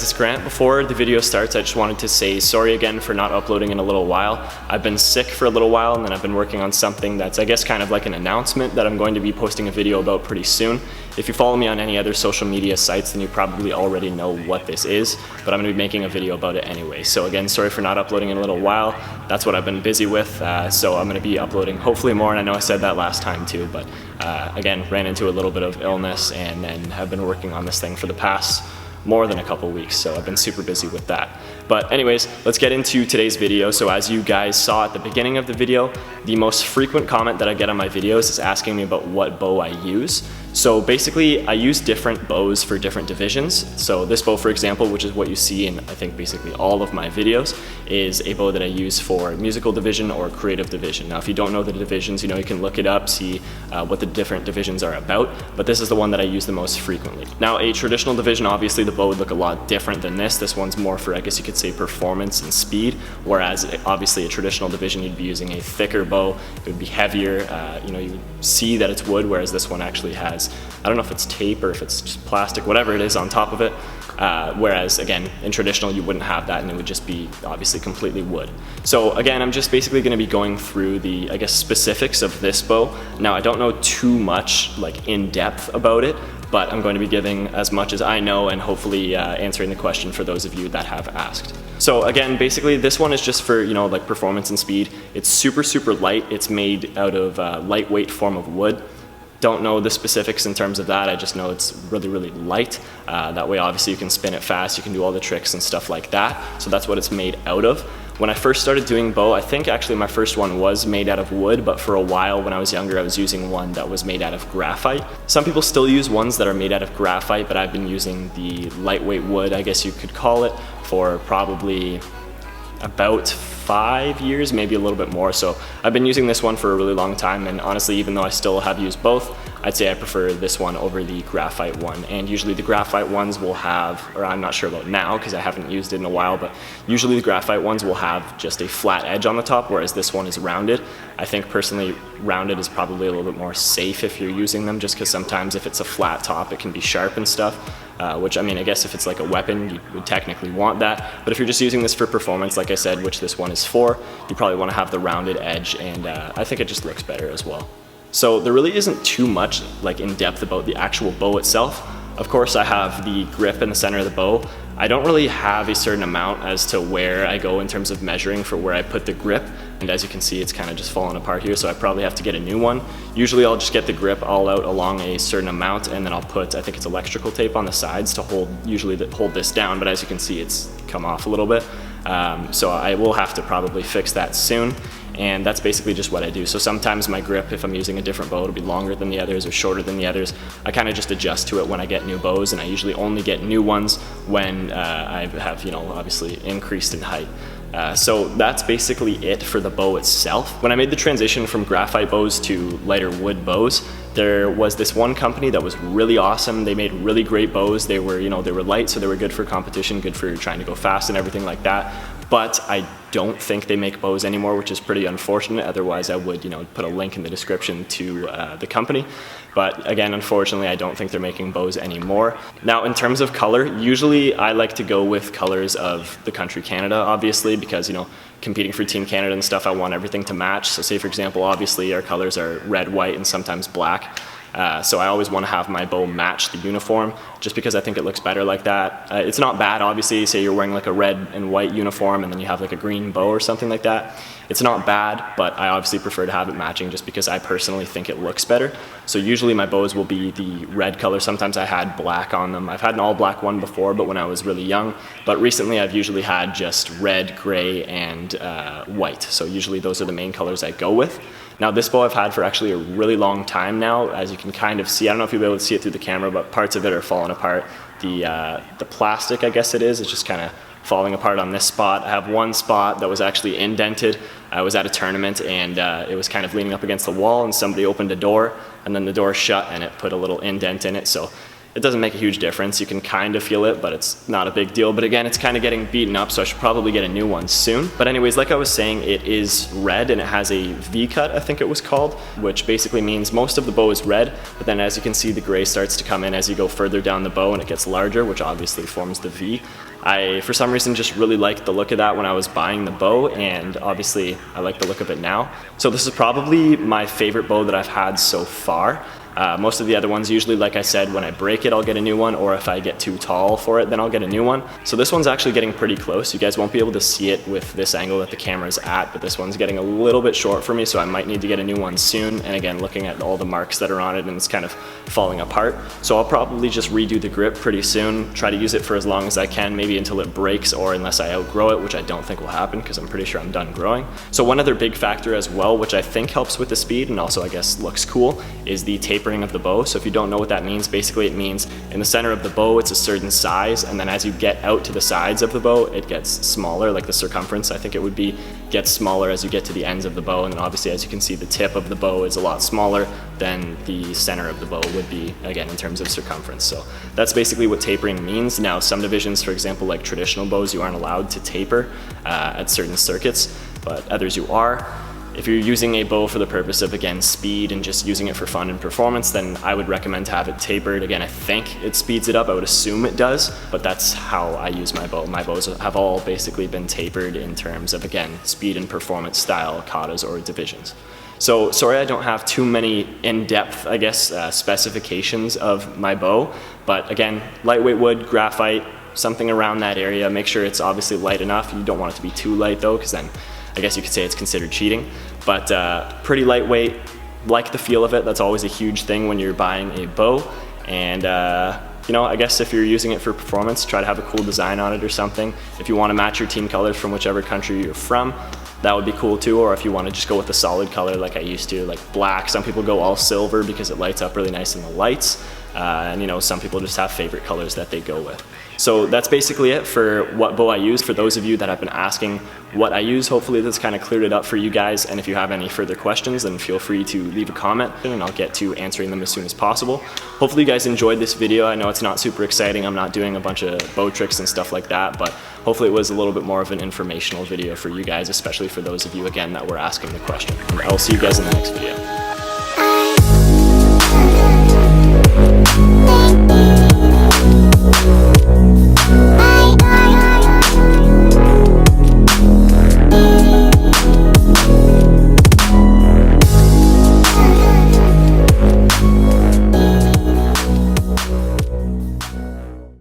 guys, it's Grant. Before the video starts, I just wanted to say sorry again for not uploading in a little while. I've been sick for a little while, and then I've been working on something that's, I guess, kind of like an announcement that I'm going to be posting a video about pretty soon. If you follow me on any other social media sites, then you probably already know what this is, but I'm going to be making a video about it anyway. So again, sorry for not uploading in a little while. That's what I've been busy with, so I'm going to be uploading hopefully more, and I know I said that last time too, but again, ran into a little bit of illness and then have been working on this thing for the past more than a couple weeks, so I've been super busy with that. But anyways, let's get into today's video. So as you guys saw at the beginning of the video, the most frequent comment that I get on my videos is asking me about what bow I use. So basically, I use different bows for different divisions. So this bow, for example, which is what you see in, I think, basically all of my videos, is a bow that I use for musical division or creative division. Now, if you don't know the divisions, you can look it up, see what the different divisions are about, but this is the one that I use the most frequently. Now, a traditional division, obviously the bow would look a lot different than this. This one's more for, I guess you could say, performance and speed, whereas obviously a traditional division, you'd be using a thicker bow, it would be heavier, you would see that it's wood, whereas this one actually has, I don't know if it's tape or if it's just plastic, whatever it is on top of it, whereas again, in traditional you wouldn't have that and it would just be obviously completely wood. So again, I'm just basically going to be going through the, I guess, specifics of this bow. Now, I don't know too much like in depth about it, but I'm going to be giving as much as I know and hopefully answering the question for those of you that have asked. So again, basically this one is just for, like performance and speed. It's super, super light. It's made out of lightweight form of wood. Don't know the specifics in terms of that. I just know it's really, really light. That way, obviously, you can spin it fast. You can do all the tricks and stuff like that. So that's what it's made out of. When I first started doing bow, I think actually my first one was made out of wood, but for a while when I was younger, I was using one that was made out of graphite. Some people still use ones that are made out of graphite, but I've been using the lightweight wood, I guess you could call it, for probably about 5 years, maybe a little bit more. So I've been using this one for a really long time, and honestly, even though I still have used both, I'd say I prefer this one over the graphite one. And usually the graphite ones will have, or I'm not sure about now because I haven't used it in a while, but usually the graphite ones will have just a flat edge on the top, whereas this one is rounded. I think personally rounded is probably a little bit more safe if you're using them, just because sometimes if it's a flat top it can be sharp and stuff, which I mean, I guess if it's like a weapon you would technically want that, but if you're just using this for performance, like I said, which this one is for, you probably want to have the rounded edge, and I think it just looks better as well. So there really isn't too much like in depth about the actual bow itself. Of course, I have the grip in the center of the bow. I don't really have a certain amount as to where I go in terms of measuring for where I put the grip. And as you can see, it's kind of just falling apart here, so I probably have to get a new one. Usually I'll just get the grip all out along a certain amount, and then I'll put, I think it's electrical tape on the sides to hold, hold this down, but as you can see, it's come off a little bit. So I will have to probably fix that soon. And that's basically just what I do. So sometimes my grip, if I'm using a different bow, it'll be longer than the others or shorter than the others. I kind of just adjust to it when I get new bows, and I usually only get new ones when I have, obviously increased in height. So that's basically it for the bow itself. When I made the transition from graphite bows to lighter wood bows, there was this one company that was really awesome. They made really great bows. They were, they were light, so they were good for competition, good for trying to go fast and everything like that. But I don't think they make bows anymore, which is pretty unfortunate. Otherwise, I would, put a link in the description to the company. But again, unfortunately, I don't think they're making bows anymore. Now, in terms of color, usually I like to go with colors of the country Canada, obviously, because, competing for Team Canada and stuff, I want everything to match. So say, for example, obviously our colors are red, white, and sometimes black. So I always want to have my bow match the uniform, just because I think it looks better like that. It's not bad, obviously, say you're wearing like a red and white uniform and then you have like a green bow or something like that. It's not bad, but I obviously prefer to have it matching just because I personally think it looks better. So usually my bows will be the red color. Sometimes I had black on them. I've had an all black one before, but when I was really young. But recently I've usually had just red, gray, and white. So usually those are the main colors I go with. Now, this bow I've had for actually a really long time now. As you can kind of see, I don't know if you'll be able to see it through the camera, but parts of it are falling apart. The plastic, I guess it is just kind of falling apart on this spot. I have one spot that was actually indented. I was at a tournament and it was kind of leaning up against the wall, and somebody opened a door and then the door shut and it put a little indent in it. So It doesn't make a huge difference. You can kind of feel it, but it's not a big deal. But again, it's kind of getting beaten up, so I should probably get a new one soon. But anyways, like I was saying, it is red and it has a V-cut, I think it was called, which basically means most of the bow is red, but then as you can see, the gray starts to come in as you go further down the bow and it gets larger, which obviously forms the V. I, for some reason, just really liked the look of that when I was buying the bow, and obviously I like the look of it now. So this is probably my favorite bow that I've had so far. Most of the other ones, usually, like I said, when I break it, I'll get a new one, or if I get too tall for it, then I'll get a new one. So this one's actually getting pretty close. You guys won't be able to see it with this angle that the camera's at, but this one's getting a little bit short for me, so I might need to get a new one soon. And again, looking at all the marks that are on it, and it's kind of falling apart. So I'll probably just redo the grip pretty soon, try to use it for as long as I can, maybe until it breaks or unless I outgrow it, which I don't think will happen because I'm pretty sure I'm done growing. So one other big factor as well, which I think helps with the speed and also I guess looks cool, is the tapering of the bow. So if you don't know what that means, basically it means in the center of the bow it's a certain size, and then as you get out to the sides of the bow it gets smaller, like the circumference I think it would be gets smaller as you get to the ends of the bow, and then obviously as you can see the tip of the bow is a lot smaller than the center of the bow would be, again, in terms of circumference. So that's basically what tapering means. Now some divisions, for example like traditional bows, you aren't allowed to taper at certain circuits, but others you are. If you're using a bow for the purpose of, again, speed and just using it for fun and performance, then I would recommend to have it tapered. Again, I think it speeds it up. I would assume it does, but that's how I use my bow. My bows have all basically been tapered in terms of, again, speed and performance style katas or divisions. So sorry I don't have too many in-depth, I guess, specifications of my bow, but again, lightweight wood, graphite, something around that area. Make sure it's obviously light enough. You don't want it to be too light though, because then I guess you could say it's considered cheating, but pretty lightweight, like the feel of it. That's always a huge thing when you're buying a bow. And you know, I guess if you're using it for performance, try to have a cool design on it or something. If you want to match your team colors from whichever country you're from, that would be cool too. Or if you want to just go with a solid color like I used to, like black. Some people go all silver because it lights up really nice in the lights. And you know, some people just have favorite colors that they go with. So that's basically it for what bow I use. For those of you that have been asking what I use, hopefully this kind of cleared it up for you guys. And if you have any further questions, then feel free to leave a comment and I'll get to answering them as soon as possible. Hopefully you guys enjoyed this video. I know it's not super exciting. I'm not doing a bunch of bow tricks and stuff like that, but hopefully it was a little bit more of an informational video for you guys, especially for those of you, again, that were asking the question. And I'll see you guys in the next video.